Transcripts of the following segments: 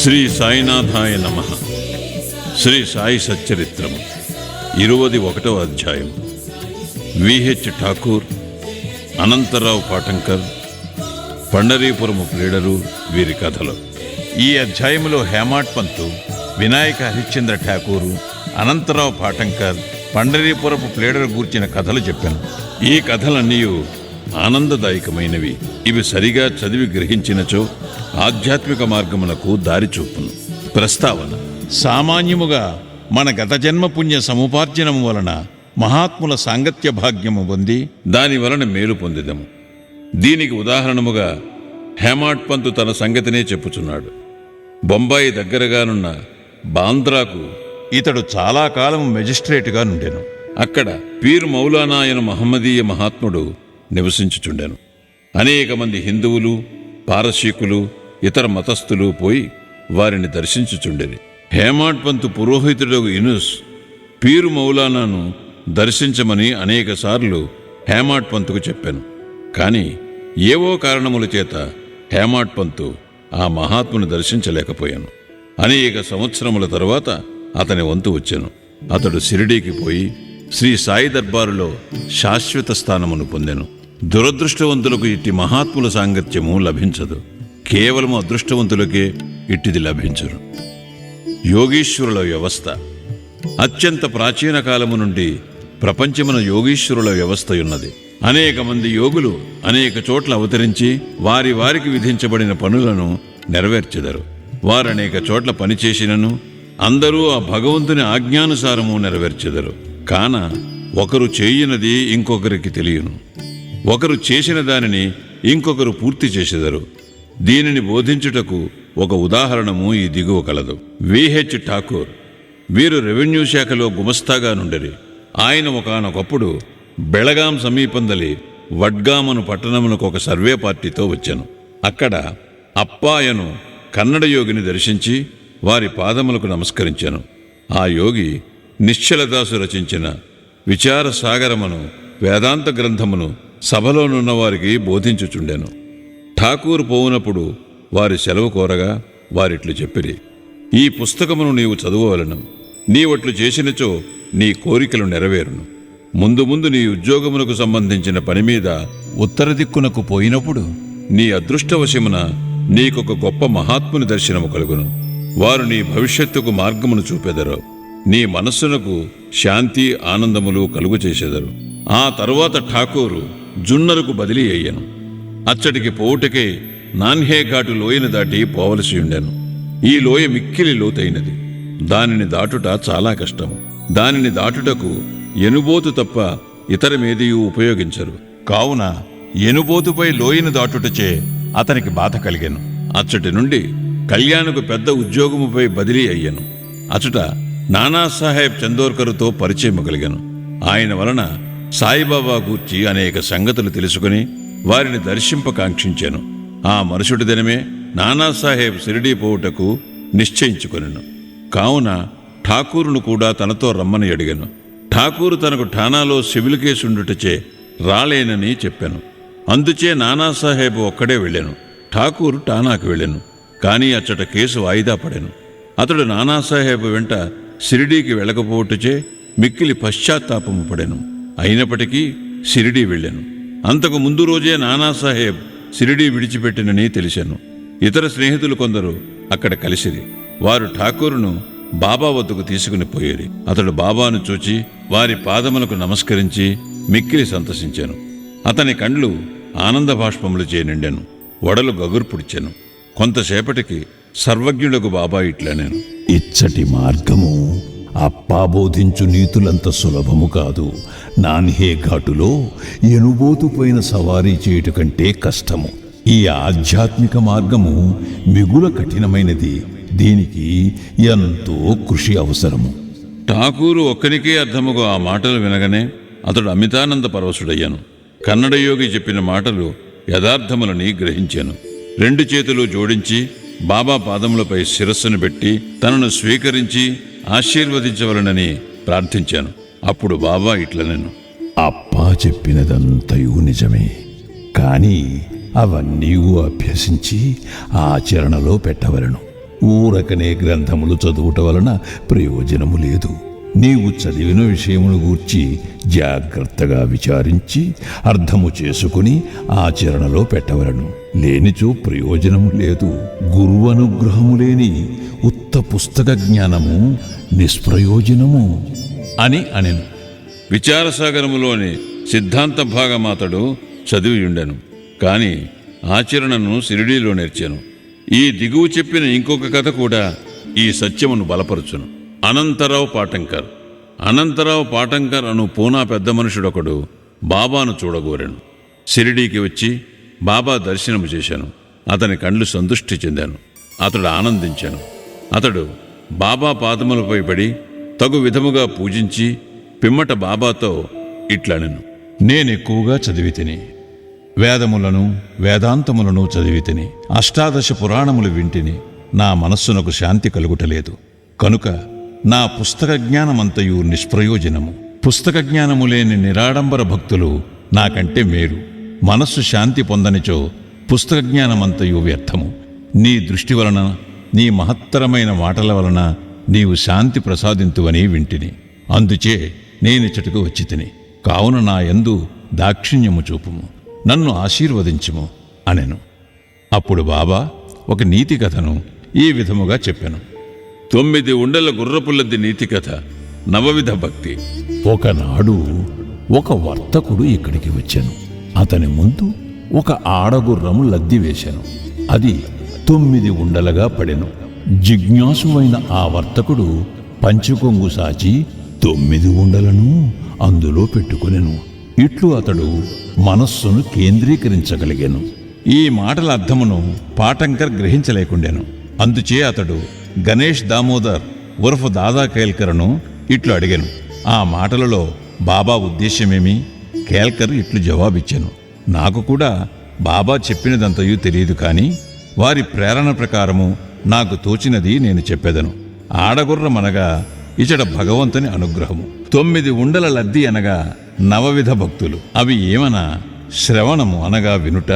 శ్రీ సాయినాథాయ నమః. శ్రీ సాయి సచ్చరిత్రము 21వ అధ్యాయం. విహెచ్ ఠాకూర్, అనంతరావు పాటంకర్, పండరీపురము ప్లీడరు వీరి కథలు. ఈ అధ్యాయములో హేమాడ్ పంతు, వినాయక హరిశ్చంద్ర ఠాకూరు, అనంతరావు పాటంకర్, పండరీపురపు ప్లీడరు గూర్చిన కథలు చెప్పాను. ఈ కథలన్నీ ఆనందదాయకమైనవి. ఇవి సరిగా చదివి గ్రహించినచో ఆధ్యాత్మిక మార్గమునకు దారి చూపును. ప్రస్తావన: సామాన్యముగా మన గత జన్మ పుణ్య సముపార్జనము వలన మహాత్ముల సాంగత్య భాగ్యము పొంది దాని వలన మేలు పొందిదము. దీనికి ఉదాహరణముగా హేమాడ్ పంతు తన సంగతినే చెప్పుచున్నాడు. బొంబాయి దగ్గరగానున్న బాంద్రాకు ఇతడు చాలా కాలం మెజిస్ట్రేటుగా నుండెను. అక్కడ పీర్ మౌలానా అయిన మహమ్మదీయ మహాత్ముడు నివసించుచుండెను. అనేక మంది హిందువులు, పారసీకులు, ఇతర మతస్థులు పోయి వారిని దర్శించుచుండెది. హేమాడ్ పంతు పురోహితుడు యూనుస్ పీరు మౌలానాను దర్శించమని అనేకసార్లు హేమాడ్ పంతుకు చెప్పాను. కాని ఏవో కారణముల చేత హేమాడ్ పంతు ఆ మహాత్ముని దర్శించలేకపోయాను. అనేక సంవత్సరముల తరువాత అతని వంతు వచ్చాను. అతడు షిరిడీకి పోయి శ్రీ సాయి దర్బారులో శాశ్వత స్థానమును పొందెను. దురదృష్టవంతులకు ఇట్టి మహాత్ముల సాంగత్యము లభించదు. కేవలము అదృష్టవంతులకే ఇట్టిది లభించును. యోగీశ్వరుల వ్యవస్థ. అత్యంత ప్రాచీన కాలము నుండి ప్రపంచమున యోగీశ్వరుల వ్యవస్థయున్నది. అనేక మంది యోగులు అనేక చోట్ల అవతరించి వారి వారికి విధించబడిన పనులను నెరవేర్చెదరు. వారనేక చోట్ల పనిచేసినను అందరూ ఆ భగవంతుని ఆజ్ఞానుసారము నెరవేర్చెదరు. కాన ఒకరు చేయనది ఇంకొకరికి తెలియను. ఒకరు చేసిన దానిని ఇంకొకరు పూర్తి చేసెదరు. దీనిని బోధించుటకు ఒక ఉదాహరణము ఈ దిగువ కలదు. విహెచ్ ఠాకూర్ వీరు రెవెన్యూ శాఖలో గుమస్తాగా నుండిరి. ఆయన ఒకానొకప్పుడు బెళగాం సమీపందలి వడ్గామను పట్టణమునకు ఒక సర్వే పార్టీతో వచ్చాను. అక్కడ అప్పాయను కన్నడ యోగిని దర్శించి వారి పాదములకు నమస్కరించాను. ఆ యోగి నిశ్చలదాసు రచించిన విచార సాగరమును వేదాంత గ్రంథమును సభలోనున్న వారికి బోధించుచుండెను. ఠాకూర్ పోవునప్పుడు వారి సెలవు కోరగా వారిట్లు చెప్పిరి: ఈ పుస్తకమును నీవు చదువవలను. నీవట్లు చేసినచో నీ కోరికలు నెరవేరును. ముందు ముందు నీ ఉద్యోగమునకు సంబంధించిన పని మీద ఉత్తర దిక్కునకు పోయినప్పుడు నీ అదృష్టవశమున నీకొక గొప్ప మహాత్ముని దర్శనము కలుగును. వారు నీ భవిష్యత్తుకు మార్గమును చూపెదరు. నీ మనస్సునకు శాంతి ఆనందములు కలుగు చేసెదరు. ఆ తరువాత ఠాకూరు జున్నరుకు బదిలీ అయ్యాను. అచ్చటికి పోవుటకే నాన్హే ఘాటు లోయను దాటి పోవలసి ఉండెను. ఈ లోయ మిక్కిలి లోతైనది. దానిని దాటుట చాలా కష్టము. దానిని దాటుటకు ఎనుబోతు తప్ప ఇతరమేదియూ ఉపయోగించరు. కావున ఎనుబోతుపై లోయను దాటుటచే అతనికి బాధ కలిగెను. అచ్చటి నుండి కళ్యాణ్కు పెద్ద ఉద్యోగముపై బదిలీ అయ్యాను. అచ్చట నానాసాహెబ్ చందోర్కర్తో పరిచయము కలిగాను. ఆయన వలన సాయిబాబా గూర్చి అనేక సంగతులు తెలుసుకుని వారిని దర్శింపకాంక్షించాను. ఆ మరుసటి దినమే నానాసాహెబ్ షిరిడీ పోవుటకు నిశ్చయించుకొనెను. కావున ఠాకూరును కూడా తనతో రమ్మని అడిగాను. ఠాకూరు తనకు ఠానాలో సివిల్ కేసు ఉండుటచే రాలేనని చెప్పాను. అందుచే నానాసాహెబ్ ఒక్కడే వెళ్ళాను. ఠాకూరు ఠానాకు వెళ్ళాను. కానీ అచ్చట కేసు వాయిదా పడాను. అతడు నానాసాహెబ్ వెంట షిరిడీకి వెళ్ళకపోవటచే మిక్కిలి పశ్చాత్తాపము పడాను. అయినప్పటికీ షిరిడీ వెళ్ళాను. అంతకు ముందు రోజే నానాసాహెబ్ షిరిడీ విడిచిపెట్టినని తెలిసాను. ఇతర స్నేహితులు కొందరు అక్కడ కలిసిరి. వారు ఠాకూరును బాబా వద్దకు తీసుకుని పోయేది. అతడు బాబాను చూచి వారి పాదములకు నమస్కరించి మిక్కిలి సంతసించాను. అతని కండ్లు ఆనంద బాష్పములచే నిండాను. వడలు గగుర్పుడిచాను. కొంతసేపటికి సర్వజ్ఞులకు బాబా ఇట్లనేను: ఇచ్చటి మార్గము అప్పాబోధించు నీతులంత సులభము కాదు. నాన్హే ఘాటులో ఎనుబోతుపోయిన సవారీ చేయుట కంటే కష్టము. ఈ ఆధ్యాత్మిక మార్గము మిగుల కఠినమైనది. దీనికి ఎంతో కృషి అవసరము. ఠాకూరు ఒక్కనికే అర్థముగా ఆ మాటలు వినగానే అతడు అమితానంద పరవశుడయ్యాను. కన్నడ యోగి చెప్పిన మాటలు యథార్థములని గ్రహించాను. 2 చేతులు జోడించి బాబా పాదములపై శిరస్సును పెట్టి తనను స్వీకరించి ఆశీర్వదించవలనని ప్రార్థించాను. అప్పుడు బాబా ఇట్లనెను: అప్పా చెప్పినదంతయు నిజమే, కానీ అవన్నీ అభ్యసించి ఆచరణలో పెట్టవలను. ఊరకనే గ్రంథములు చదువుట వలన ప్రయోజనము లేదు. నీవు చదివిన విషయమును గూర్చి జాగ్రత్తగా విచారించి అర్థము చేసుకుని ఆచరణలో పెట్టవలను. లేనిచో ప్రయోజనము లేదు. గురువు అనుగ్రహము లేని ఉత్త పుస్తక జ్ఞానము నిష్ప్రయోజనము అని అనెను. విచారసాగరములోని సిద్ధాంత భాగం అతడు చదివి ఉండెను, కాని ఆచరణను షిరిడీలో నేర్చాను. ఈ దిగువ చెప్పిన ఇంకొక కథ కూడా ఈ సత్యమును బలపరుచును. అనంతరావు పాటంకర్ అను పూనా పెద్ద మనుషుడొకడు బాబాను చూడగోరాను. షిరిడీకి వచ్చి బాబా దర్శనము చేశాను. అతని కండ్లు సంతృష్టి చెందాను. అతడు ఆనందించాను. అతడు బాబా పాదములపై పడి తగు విధముగా పూజించి పిమ్మట బాబాతో ఇట్లనెను. నేనెక్కువగా చదివి తిని, వేదములను వేదాంతములను చదివి తిని, అష్టాదశ పురాణములు వింటిని. నా మనస్సునకు శాంతి కలుగుటలేదు. కనుక నా పుస్తక జ్ఞానమంతయు నిష్ప్రయోజనము. పుస్తక జ్ఞానము లేని నిరాడంబర భక్తులు నాకంటే మేలు. మనస్సు శాంతి పొందనిచో పుస్తక జ్ఞానమంతయు వ్యర్థము. నీ దృష్టి వలన, నీ మహత్తరమైన మాటల వలన నీవు శాంతి ప్రసాదింతువని వింటిని. అందుచే నేనిచ్చటకు వచ్చి తిని. కావున నా యందు దాక్షిణ్యము చూపుము, నన్ను ఆశీర్వదించుము అనెను. అప్పుడు బాబా ఒక నీతి కథను ఈ విధముగా చెప్పెను. 9 ఉండల గుర్రపుల్లద్ది నీతి కథ, నవవిధ భక్తి. ఒకనాడు ఒక వర్తకుడు ఇక్కడికి వచ్చాను. అతని ముందు ఒక ఆడగుర్రము లద్ది వేశాను. అది 9 ఉండలుగా పడెను. జిజ్ఞాసువైన ఆ వర్తకుడు పంచుకొంగు సాచి 9 ఉండలను అందులో పెట్టుకొనెను. ఇట్లు అతడు మనస్సును కేంద్రీకరించగలిగాను. ఈ మాటల అర్థమును పాటంకర్ గ్రహించలేకుండాను. అందుచే అతడు గణేష్ దామోదర్ ఉర్ఫ్ దాదా కేల్కర్ను ఇట్లు అడిగాను. ఆ మాటలలో బాబా ఉద్దేశ్యమేమి? కేల్కర్ ఇట్లు జవాబిచ్చాను. నాకు కూడా బాబా చెప్పినదంతయు తెలియదు, కాని వారి ప్రేరణ ప్రకారము నాకు తోచినది నేను చెప్పెదను. ఆడగుర్రమనగా ఇచట భగవంతుని అనుగ్రహము. 9 ఉండల లద్ది అనగా నవవిధ భక్తులు. అవి ఏమనా శ్రవణము అనగా వినుట,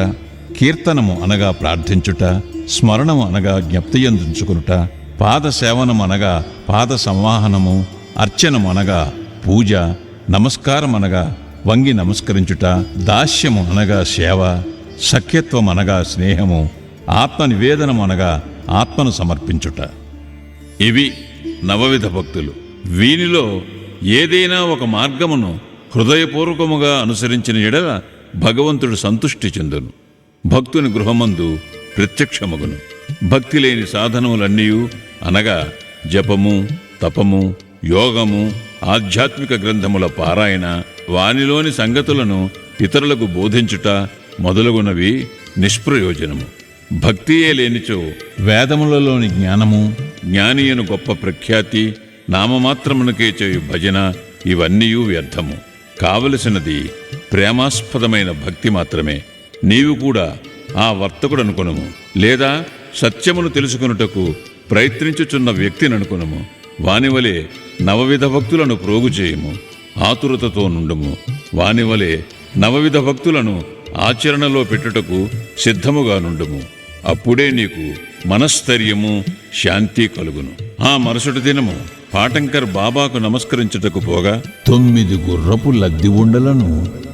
కీర్తనము అనగా ప్రార్థించుట, స్మరణము అనగా జ్ఞప్తియందుంచుకునుట, పాద సేవనము అనగా పాద సంవాహనము, అర్చనము అనగా పూజ, నమస్కారం అనగా వంగి నమస్కరించుట, దాస్యము అనగా సేవ, సఖ్యత్వం అనగా స్నేహము, ఆత్మ నివేదనము అనగా ఆత్మను సమర్పించుట. ఇవి నవవిధ భక్తులు. వీనిలో ఏదైనా ఒక మార్గమును హృదయపూర్వకముగా అనుసరించిన ఎడల భగవంతుడు సంతుష్టి చెందును. భక్తుని గృహమందు ప్రత్యక్షమగును. భక్తి లేని సాధనములన్నీ అనగా జపము, తపము, యోగము, ఆధ్యాత్మిక గ్రంథముల పారాయణ, వానిలోని సంగతులను ఇతరులకు బోధించుట మొదలగునవి నిష్ప్రయోజనము. భక్తియే లేనిచో వేదములలోని జ్ఞానము, జ్ఞానియను గొప్ప ప్రఖ్యాతి, నామమాత్రమునకే చేయు భజన ఇవన్నీ వ్యర్థము. కావలసినది ప్రేమాస్పదమైన భక్తి మాత్రమే. నీవు కూడా ఆ వర్తకుడు అనుకొనుము, లేదా సత్యమును తెలుసుకొనుటకు ప్రయత్నించుచున్న వ్యక్తిని అనుకొనుము. వానివలే నవవిధ భక్తులను ప్రోగు చేయుము, ఆతురతతో నుండుము. వానివలే నవవిధ భక్తులను ఆచరణలో పెట్టుటకు సిద్ధముగా నుండుము. అప్పుడే నీకు మనస్థైర్యము, శాంతి కలుగును. ఆ మరుసటి దినము పాటంకర్ బాబాకు నమస్కరించుటకు పోగా 9 గుర్రపు లద్ది ఉండలను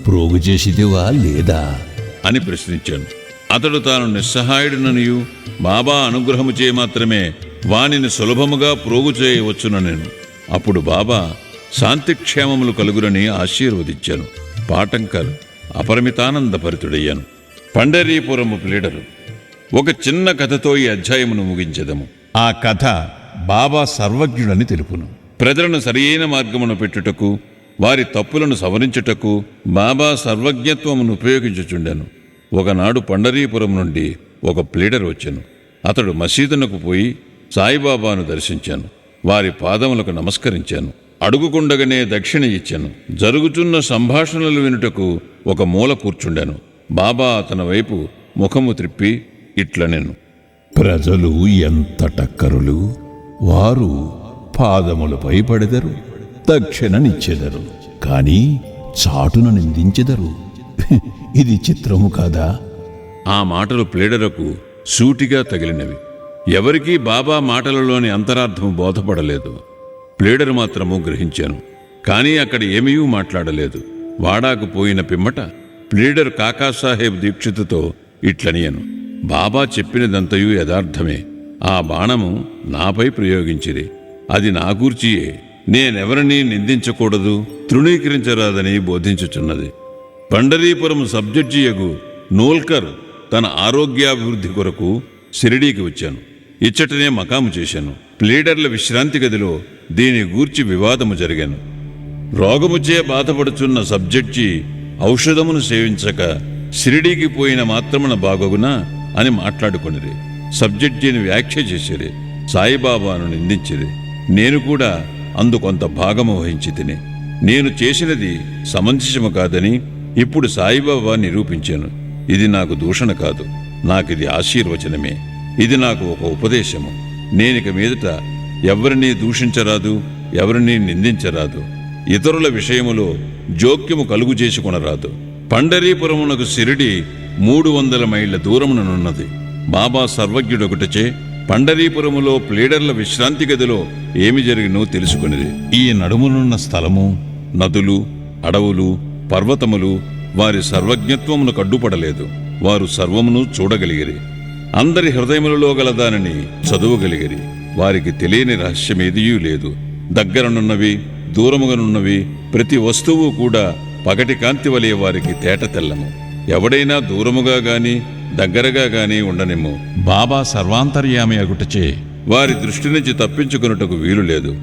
ప్రోగు చేసిదివా లేదా అని ప్రశ్నించాను. అతడు తాను నిస్సహాయుడుననియు బాబా అనుగ్రహము చేయ మాత్రమే వానిని సులభముగా ప్రోగు చేయవచ్చుననేను. అప్పుడు బాబా శాంతిక్షేమములు కలుగురని ఆశీర్వదించాను. పాటంకర్ అపరిమితానందభరితుడయ్యాను. పండరీపురము ప్లీడరు. ఒక చిన్న కథతో ఈ అధ్యాయమును ముగించెదము. ఆ కథ బాబా సర్వజ్ఞుడని తెలుపును. ప్రజలను సరియైన మార్గమును పెట్టుటకు, వారి తప్పులను సవరించుటకు బాబా సర్వజ్ఞత్వమును ఉపయోగించుచుండెను. ఒకనాడు పండరీపురం నుండి ఒక ప్లీడర్ వచ్చెను. అతడు మసీదునకు పోయి సాయిబాబాను దర్శించాను. వారి పాదములకు నమస్కరించాను. అడుగుకుండగానే దక్షిణ ఇచ్చాను. జరుగుతున్న సంభాషణలు వినుటకు ఒక మూల కూర్చుండాను. బాబా అతని వైపు ముఖము త్రిప్పి ఇట్లనెను. ప్రజలు ఎంత టక్కరులు! వారు పాదములపై పడెదరు, దక్షిణనిచ్చెదరు, కాని చాటున నిందించెదరు. ఇది చిత్రము కాదా? ఆ మాటలు ప్లేడరకు సూటిగా తగిలినవి. ఎవరికీ బాబా మాటలలోని అంతరార్థం బోధపడలేదు. ప్లీడర్ మాత్రము గ్రహించాను. కానీ అక్కడ ఏమీ మాట్లాడలేదు. వాడాకు పోయిన పిమ్మట ప్లీడర్ కాకాసాహెబ్ దీక్షితుతో ఇట్లనియను: బాబా చెప్పినదంతయు యథార్థమే. ఆ బాణము నాపై ప్రయోగించిరి. అది నా గూర్చియే. నేనెవరినీ నిందించకూడదు, తృణీకరించరాదని బోధించుచున్నది. పండరీపురం సబ్జడ్జియగు నోల్కర్ తన ఆరోగ్యాభివృద్ధి కొరకు షిరిడీకి వచ్చాను. ఇచ్చటనే మకాము చేశాను. ప్లీడర్ల విశ్రాంతి గదిలో దీని గూర్చి వివాదము జరిగాను. రోగముచే బాధపడుచున్న సబ్జడ్జి ఔషధమును సేవించక షిరిడీకి పోయిన మాత్రమున బాగొగునా అని మాట్లాడుకొనిరి. సబ్జడ్జిని వ్యాఖ్య చేసిరి. సాయిబాబాను నిందించిరి. నేను కూడా అందుకొంత భాగము వహించి తిని, నేను చేసినది సమంజసము కాదని ఇప్పుడు సాయిబాబా నిరూపించాను. ఇది నాకు దూషణ కాదు, నాకిది ఆశీర్వచనమే. ఇది నాకు ఒక ఉపదేశము. నేనిక మీదట ఎవరినీ దూషించరాదు, ఎవరినీ నిందించరాదు. ఇతరుల విషయములో జోక్యము కలుగు చేసుకొనరాదు. పండరీపురమునకు షిరిడి 300 మైళ్ళ దూరముననున్నది. బాబా సర్వజ్ఞుడొకటచే పండరీపురములో ప్లీడర్ల విశ్రాంతి గదిలో ఏమి జరిగినో తెలుసుకునిది. ఈ నడుమునున్న స్థలము, నదులు, అడవులు, పర్వతములు వారి సర్వజ్ఞత్వమును కడ్డుపడలేదు. వారు సర్వమును చూడగలిగిరి. అందరి హృదయములలో గల దానిని చదువగలిగిరి. వారికి తెలియని రహస్యమేదియూ లేదు. దగ్గరనున్నవి, దూరముగానున్నవి ప్రతి వస్తువు కూడా పగటి కాంతి వలె వారికి తేట తెల్లము. ఎవడైనా దూరముగా గాని దగ్గరగా గాని ఉండనిమ్ము, బాబా సర్వాంతర్యామి అగుటచే వారి దృష్టి నుంచి తప్పించుకొనుటకు వీలు లేదు.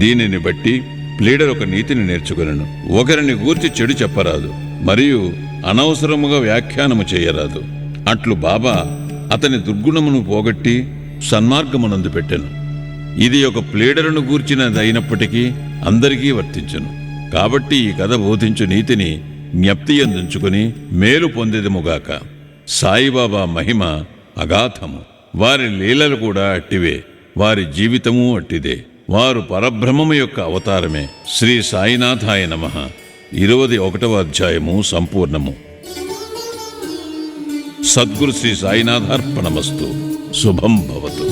దీనిని బట్టి ప్లీడర్ ఒక నీతిని నేర్చుకొనెను: ఒకరిని గూర్చి చెడు చెప్పరాదు, మరియు అనవసరముగా వ్యాఖ్యానము చేయరాదు. అట్లు బాబా అతని దుర్గుణమును పోగొట్టి సన్మార్గమునందు పెట్టెను. ఇది ఒక ప్లీడరును గూర్చినదైనప్పటికీ అందరికీ వర్తించును. కాబట్టి ఈ కథ బోధించు నీతిని జ్ఞప్తి అందించుకుని మేలు పొందేదముగాక. సాయిబాబా మహిమ అగాధము. వారి లీలలు కూడా అట్టివే. వారి జీవితము అట్టిదే. వారు పరబ్రహ్మము యొక్క అవతారమే. శ్రీ సాయినాథాయ నమః. 21వ అధ్యాయము సంపూర్ణము. సద్గురు శ్రీ సాయినాథార్పణమస్తు. శుభం భవతు.